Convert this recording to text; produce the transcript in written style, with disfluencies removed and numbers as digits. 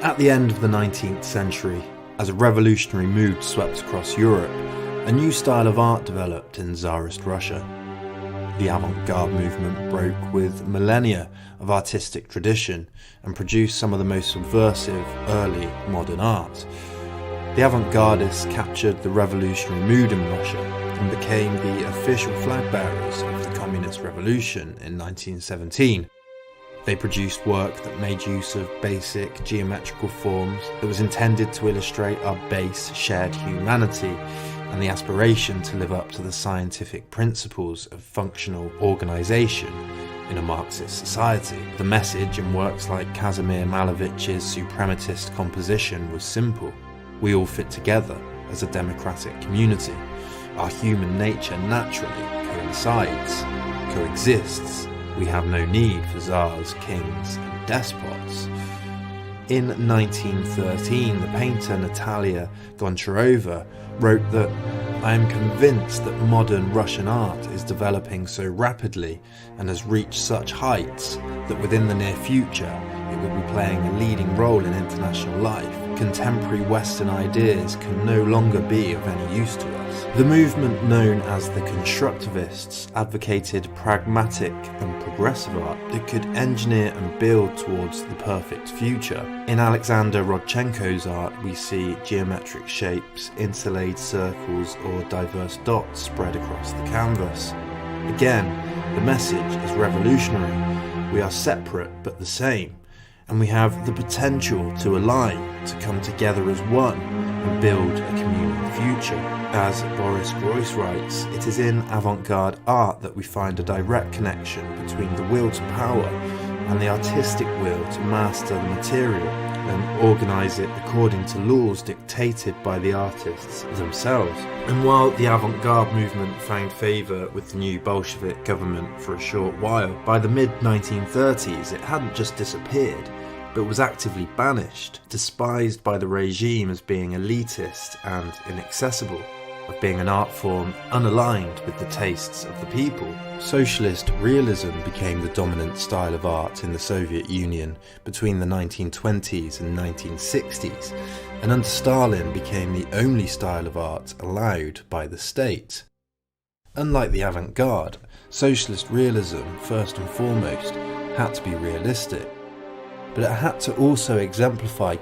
At the end of the 19th century, as a revolutionary mood swept across Europe, a new style of art developed in Tsarist Russia. The avant-garde movement broke with millennia of artistic tradition and produced some of the most subversive early modern art. The avant-gardists captured the revolutionary mood in Russia and became the official flag bearers of the Communist Revolution in 1917. They produced work that made use of basic geometrical forms that was intended to illustrate our base shared humanity and the aspiration to live up to the scientific principles of functional organisation in a Marxist society. The message in works like Kazimir Malevich's suprematist composition was simple. We all fit together as a democratic community. Our human nature naturally coincides, coexists. We have no need for czars, kings and despots. In 1913, the painter Natalia Goncharova wrote that, "I am convinced that modern Russian art is developing so rapidly and has reached such heights that within the near future it will be playing a leading role in international life. Contemporary Western ideas can no longer be of any use to us." The movement known as the Constructivists advocated pragmatic and progressive art that could engineer and build towards the perfect future. In Alexander Rodchenko's art, we see geometric shapes, interlaid circles or diverse dots spread across the canvas. Again, the message is revolutionary. We are separate but the same, and we have the potential to align, to come together as one and build a communal future. As Boris Groys writes, it is in avant-garde art that we find a direct connection between the will to power and the artistic will to master the material and organise it according to laws dictated by the artists themselves. And while the avant-garde movement found favour with the new Bolshevik government for a short while, by the mid-1930s it hadn't just disappeared, but was actively banished, despised by the regime as being elitist and inaccessible, of being an art form unaligned with the tastes of the people. Socialist realism became the dominant style of art in the Soviet Union between the 1920s and 1960s, and under Stalin became the only style of art allowed by the state. Unlike the avant-garde, socialist realism, first and foremost, had to be realistic, but it had to also exemplify